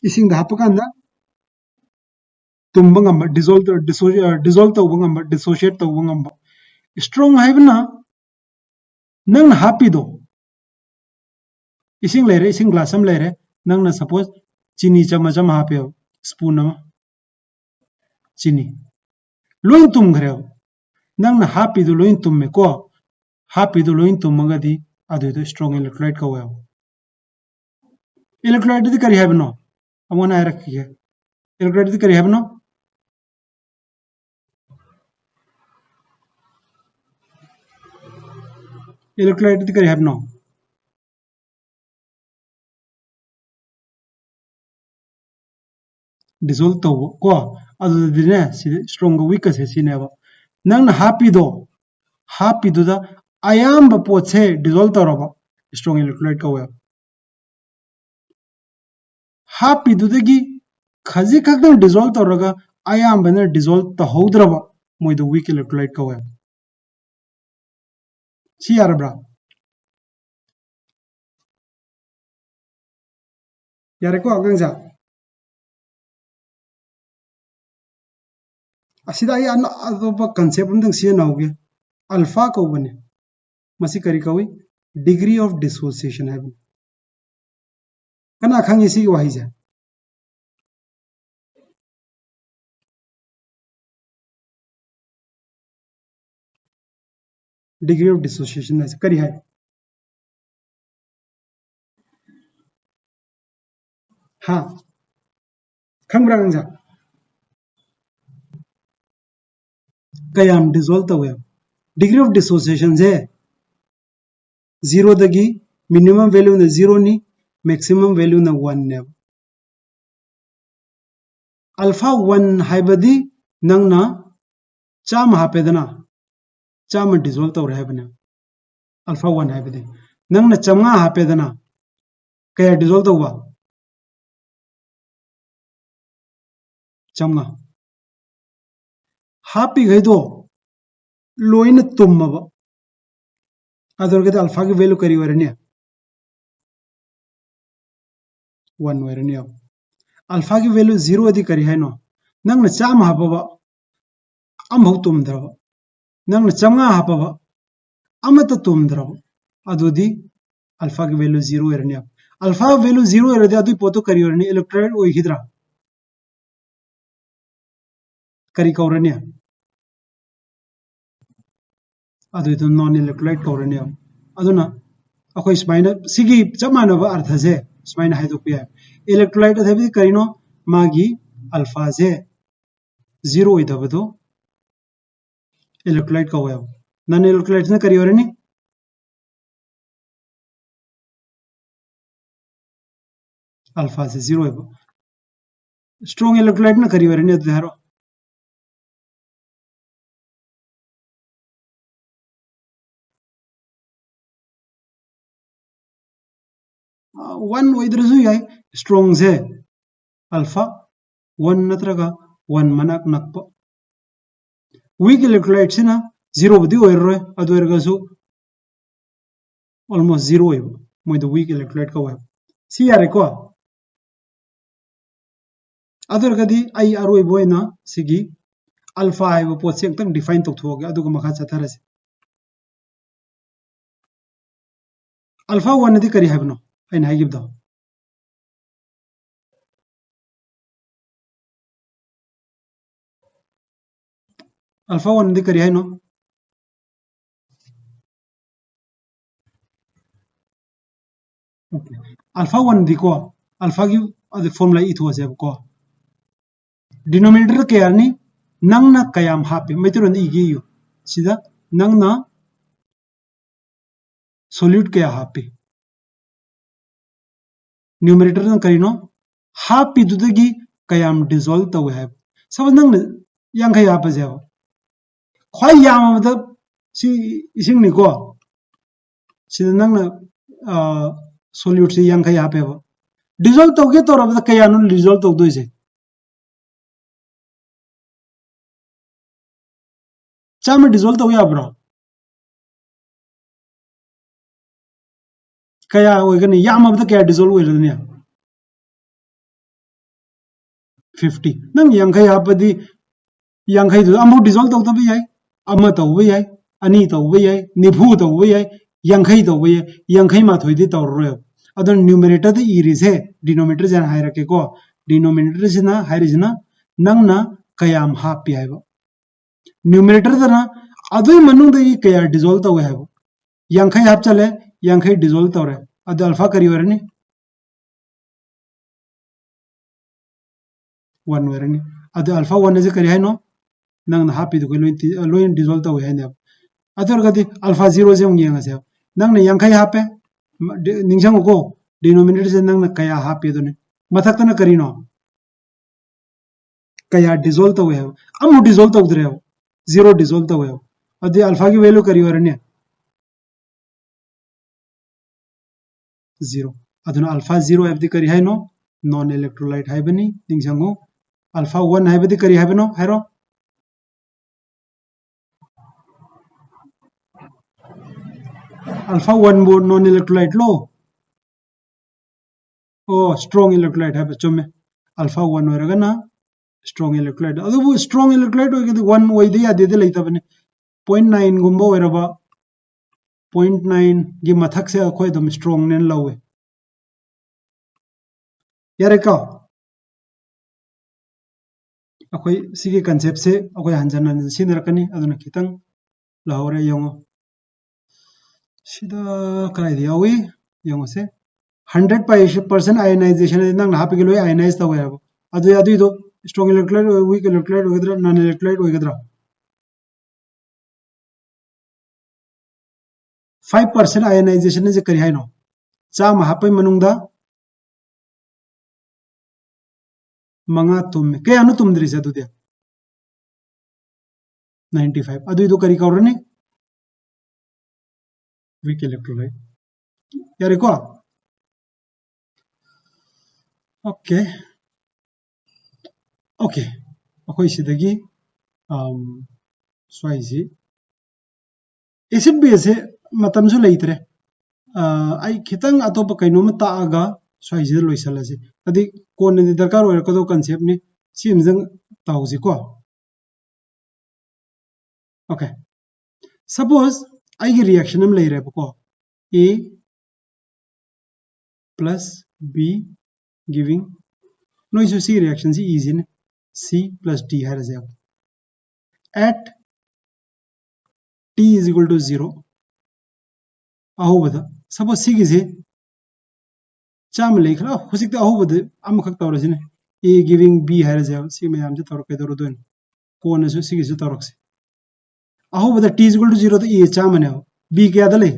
इसिंग दा हपकांदा तुम्बंग हम डिसॉल्व तो बंग डिसोशिएट तो बंग स्ट्रॉन्ग है बना नंग हापी दो इसिंग लेरे इसिंग ग्लास हम लेरे नंग ना सपोज चीनी चमच हम हापे स्पून हम चीनी लोइन तुम घरे नंग ना हापी दो लोइन तुम में को हापी दो लोइन तुम मगदी अदु तो स्ट्रॉन्ग इलेक्ट्रोलाइट का हुआ इलेक्ट्रोलाइट दी करी है बनो अमोना रखी है इलेक्ट्रोलाइट दी करी है बनो इलेक्ट्रोलाइट दी करी है बनो डिसॉल्व तो को अदु दिने स्ट्रॉन्ग वीक से सिनेबा नंग हापी दो दा आयाम पोत से डिसॉल्व तौरबा स्ट्रॉन्ग इलेक्ट्रोलाइट का हुआ हापी दुदगी खजी खक्तन डिसॉल्व तौरगा आयाम बने डिसॉल्व तहौद्रबा मोइदो वीक इलेक्ट्रोलाइट का हुआ सी यारब्रा यारेको अगंजा असिदा आई अन अदोबा कंसेप्ट उमदंग सिनाउगे अल्फा कौबने मसी करी कवी डिग्री ऑफ डिसोसिएशन है कना खंगी सी वही जा डिग्री ऑफ डिसोसिएशन है करी है हाँ खंगब्रा गंजा कयाम डिसॉल्व तवे डिग्री ऑफ डिसोसिएशन से 0 दगी मिनिमम वैल्यू न 0 नि मैक्सिमम वैल्यू न 1 ने अल्फा 1 हाइबदी नंगना चाम हापेदना चाम डिसॉल्व तव रहबने अल्फा 1 हाइबदी नंगना चमगा हापेदना कया डिसॉल्व तवा चमगा हापी गइदो लोइन तुमब अदरगदे अल्फा की वैल्यू करी वरने 1 वरने अल्फा की वैल्यू 0 अधि करी है नो नंगना चाम हापबा अमभौ तुमद्रब नंगना चमगा हापबा अमत तुमद्रब अदुदी अल्फा की वैल्यू 0 वरने अल्फा वैल्यू 0 वरदे अदु पोतो करी वरने इलेक्ट्रोलाइट ओइहिद्रा करी कौरने अदुदो नॉन इलेक्ट्रोलाइट कौरने अदुना अखोई स्माइना सिगी चमानब अर्थ से स्माइना हाइदोक या इलेक्ट्रोलाइट अथबी करिनो मागी अल्फा से 0 ओइदबदो इलेक्ट्रोलाइट कौवे नॉन इलेक्ट्रोलाइट ने करी वरने अल्फा से 0 ओइब स्ट्रॉन्ग इलेक्ट्रोलाइट ने करी वरने अदु 1 ओइद्रसु याय स्ट्रॉन्ग से अल्फा 1 नत्रगा 1 मनाक नकप वीक इलेक्ट्रोलाइट से ना 0 बदी ओइरोय अदु एरगसु ऑलमोस्ट 0 ओइब मोइद वीक इलेक्ट्रोलाइट का ओइब सी यारे को अदु एरगदी आई अरोय बोयना सिगी अल्फा आइबो पोसे एकदम डिफाइन तोथोगे अदुग मखा चथरसे अल्फा 1 दी करी हाइबनो आइन हाइगिबदो अल्फा 1 दी करी हाइनो अल्फा 1 दी को अल्फा की अदु फॉर्मूला इथोसे को डिनोमिनेटर के यारनी नंगना कयाम हापे मेतरो नी इगियो सिदा नंगना सोल्यूट के हापे न्यूमरेटर न करिनो हापी दुदगी कयाम डिसॉल्व तवे है सब नंग यांखै हापे जेव ख्वाइ यामबद सी इसिंग निको सिदा नंगना सोल्यूट से यांखै हापे डिसॉल्व तौगे तौरबद कयानु डिसॉल्व तौदोइसे चाम डिसॉल्व तौ याब्रो कया ओइगने यामबद कया डिसॉल्व ओइरदने 50 नंग यांखै हापदी यांखै दु अमु डिसॉल्व तौदब याय अमा तौब याय अनि तौब याय निफु तौब याय यांखै तौब याय यांखै माथोइदि तौररोय अदन न्यूमरेटर द इरिसे डिनोमिनेटर जन हायरके को डिनोमिनेटर सिना हायरिजना नंगना कयाम हापि हायबो न्यूमरेटर दना अदुई मनुंग दगी कया डिसॉल्व तौवे हायबो यांखै हाप चले यांखै डिसॉल्व तौरे अद अल्फा करी वरनी 1 वरनी अद अल्फा 1 से करी हायनो नंग हापि दु लोइन डिसॉल्व तौवे हायने अदर गदि अल्फा 0 से उंग यंग से नंग यांखै हापे निंगसंग को डिनोमिनेटर से नंग कया हापि दोने मथकतना करिनो कया डिसॉल्व तौवे अमु डिसॉल्व तौदरे 0 डिसॉल्व तौवे अदि अल्फा की वैल्यू करी वरने 0 अदुना अल्फा 0 एफदी करी हायनो नॉन इलेक्ट्रोलाइट हाइबनी निंगसंगो अल्फा 1 हाइबदी करी हाइबनो हायरो अल्फा 1 बो non electrolyte low oh strong electrolyte have chumme alpha 1 oiragana strong electrolyte adubu strong electrolyte oigadi 1 oide yade de leitabane 0.9 gumba oiraba 0.9 gi mathak se akhoi dum strong nen lawe yare ka akhoi sigi concept se akhoi hanjan hanjan sinrakani aduna kitang lahore yongo sida kai diawi yongo se 100% ionization nang na hapi loi ionize tawe adu do strong electrolyte weak electrolyte oigdra non electrolyte oigdra 5% ionization is kari haino chama hapai manungda manga tum ke anu tumdri se dudia 95 adu do kari kaurani weak electrolyte yare ko okay okay akoi sidagi swaisi acid base matam su leitre ai khitang atop kainoma ta aga swaisi loisalase adi kon ni darkar oir ko concept ni simjang tauji ko okay suppose ai reaction am leire ko a plus b giving no isu c reaction is easy ne c plus d has at t is equal to 0 ahubada suppose c is cham lekhla husik ta ahubada am khak tawrasine a giving b has c me am je tawr ke dorodon ko ne su c is tawrokse ahubada t is equal to 0 to a cham ne b ke adale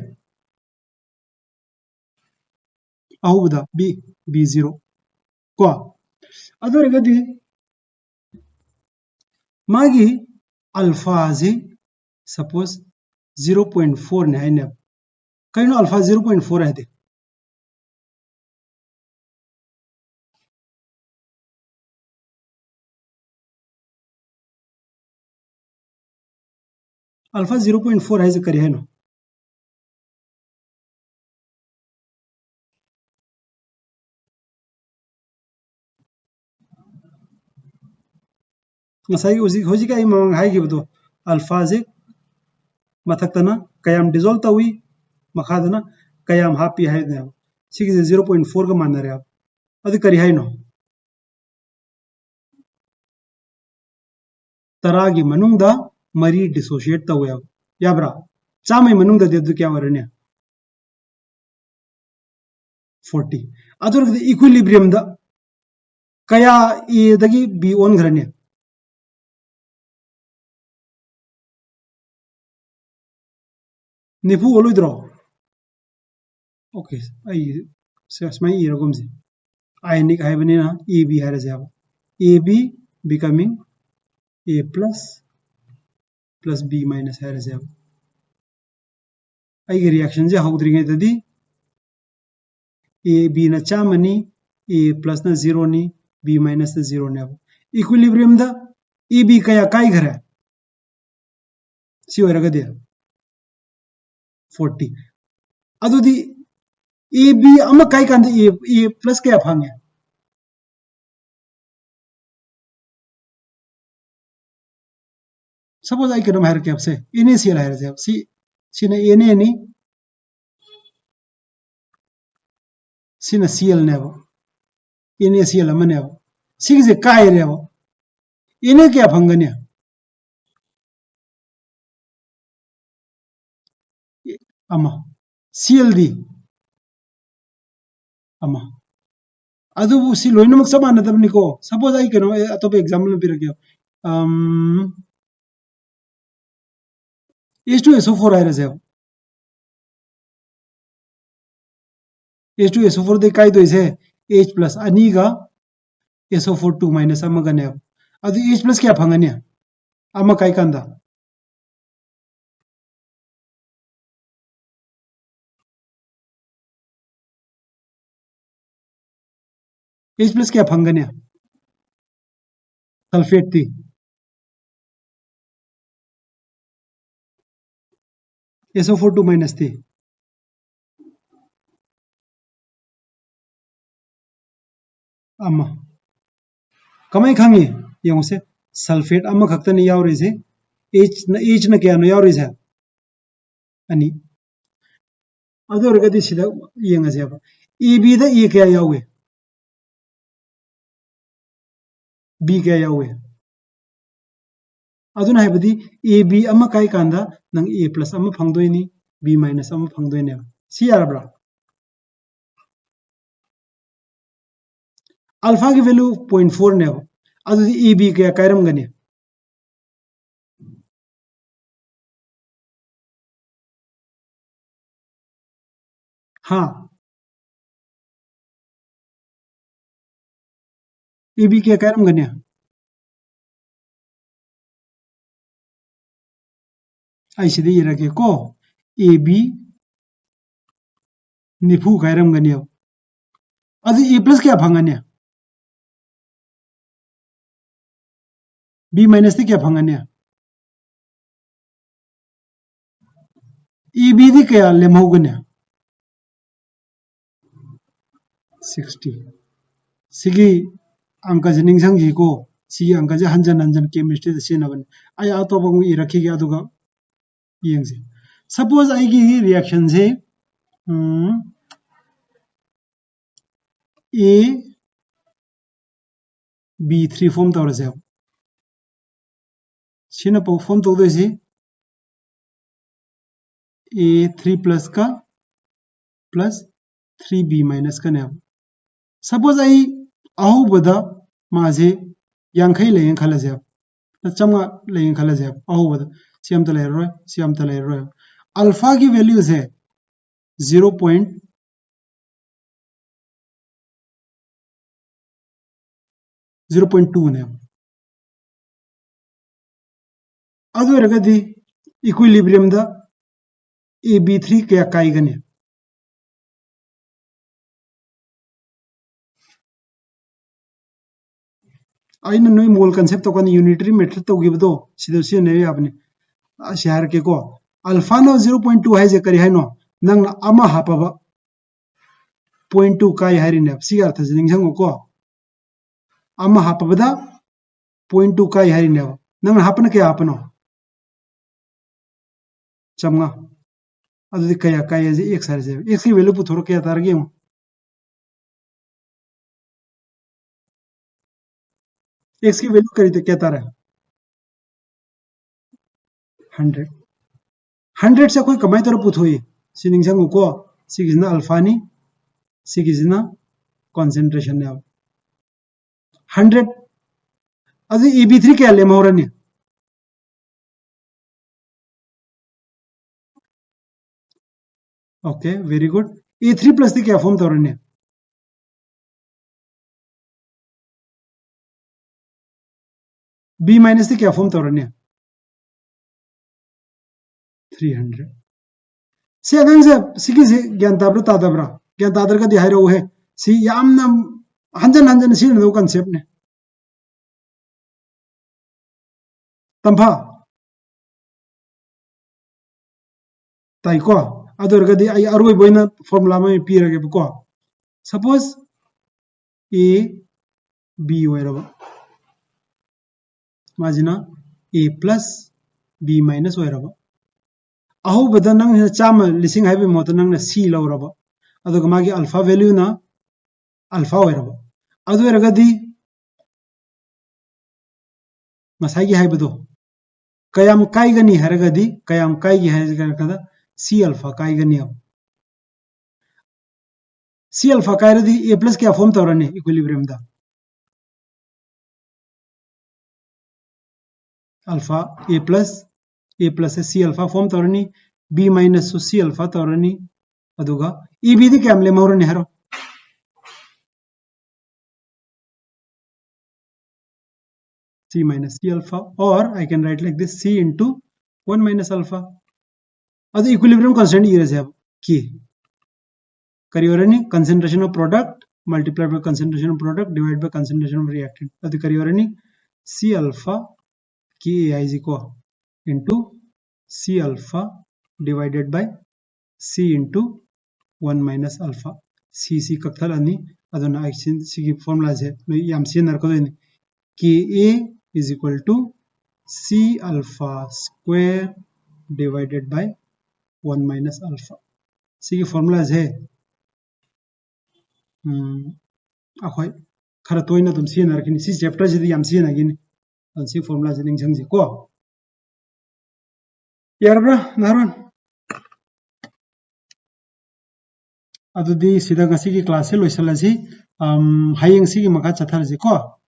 ahubada b 0 ko adorigadi magi alpha zi suppose 0.4 ne haine kaino alpha 0.4 hai de alpha 0.4 hai kari haino ngasai hojika ai mamang hai gibdo alpha zi mathakana kayam dissolve tawi makhadana kayam happy hai ne sigi 0.4 ka manare adi kari haino taragi manungda mari dissociate tawe yabra chamai manungda de kya warane 40 ador equilibrium da kaya e dagi b on grane nipu oloidro okay ai sasmai iragomzi ionic haibani na ab has ab becoming a plus b minus has ai reaction je haudringe dadi a b na chamani a plus na 0 ni b minus na 0 ne equilibrium da ab kaya kai ghara si oraga de 40 adudi ab ama kai kan a plus kaya phange suppose I can have kept say initial has see sina ene ni sina cl never initial amane sig je kai revo ine kya phangania ama cld ama adubu si loinamak samana tabni ko suppose I can atop example piragya H2SO4 has H2SO4 de kai do ise H plus ani ga SO4 2 minus amaga ne adu H plus kya phangania ama kai kanda H plus kya phangania sulfate thi SO4 2 minus thi अमा कमाई खांगी young से sulphate अमा खक्तनी यावरी से H ना क्या no यावरी से अनि अदो रगदी सिदा यंग से अब EB दा E क्या यावे B क्या यावे अदुना हैबदी AB अमा काय कांदा नंग A प्लस अमा फंगदोइनी B माइनस अमा फंगदोइने सी यारब्रा अल्फा की वैल्यू 0.4 ने अदुदी EB क्या कायरम गने हाँ EB क्या कायरम गने ऐसे इरगे को AB निफू कायरम गने अदु E प्लस क्या फंगने B माइनस ती क्या फंगने EB दी क्या लेमहोगने 60 सिगी अंक जनिंग संगी को सी अंक जे हंजन हंजन केमिस्ट्री से सिनबन आई आतो बंगु इरखी के अदुगा यंगसे सपोज आई की रिएक्शन से A B3 फॉर्म तौर से सिना फॉर्म तो दे A3 प्लस का प्लस 3B माइनस का ने सपोज आई आहु बदा माजे यांखै लें खलसे चंगा लें खलसे आहु बदा सियम त लेरोय सियम त लेरोय अल्फा की वैल्यू है 0.2 ने अदु रगदी इक्विलिब्रियम दा AB3 क्या काइगने आइना नोई मोल कंसेप्ट तो कन यूनिटरी मेथड तो गिबदो सिदो सिने याबने शहर के को अल्फा नो 0.2 है जे करी है नो नंग अमा हापबा 0.2 काय हारिने सी अर्थ जिंग संगो को अमा हापबदा 0.2 काय हारिने नंग हापन के हापनो चमगा अदुदी कया काय जे x हार जे x की वैल्यू पुथोर के तारगे x की वैल्यू करी तो क्या तारा 100 100 से कोई कमाई तरह पुथोई सिनिंग संगो को सिगिजना अल्फा नी सिगिजना कंसंट्रेशन ने 100 अदु EB3 क्या ले मोरने okay very good A3 plus दी क्या फॉर्म तोरने B माइनस दी क्या फॉर्म तोरने 300 से अगंग से सिगी से ज्ञान ताब्र तादब्रा ज्ञान तादर का दिहाई रो है सी यामना हंजन हंजन सी नो कंसेप्ट ने तंफा ताइको अदर गदी आई अरोय बोइना फॉर्मूला में पी रगे को सपोज A B ओइरबो माजिना A प्लस B माइनस ओइरबो अहो बदा नंग चाम लिसिंग हाइबे मोत नंग C लौरबो अदुग मागी अल्फा वैल्यू ना अल्फा ओइरबो अदु रगदी मसाई हाइबदो कयाम काइगनी हरगदी कयाम काइगी हरगदा C अल्फा काइगनी अब C अल्फा काइरदी A प्लस क्या फॉर्म तौरने इक्विलिब्रियम दा alpha A plus C alpha form तौरनी B माइनस C अल्फा तौरनी अदुगा EB दी कैमले मोरने हरो C minus C alpha or I can write like this C into 1 minus alpha अदु इक्विलिब्रियम कांस्टेंट ये रहे अब की करियोरनी concentration of product multiplied by concentration of product divided by concentration of reactant अदु करियोरनी C alpha की AI is equal into C alpha divided by C into 1 minus alpha C कक्थल अनि aduna action sigi formula je no yam sinar ko ni ka is equal to c alpha square divided by 1 minus alpha sigi formula je akhoi khara toina dum sinar kini si chapter je yam sinar gini si formula je ning jang ji ko yarabra naron adudi sida ngasi ki class loisalasi hayeng sigi maka chathar ji ko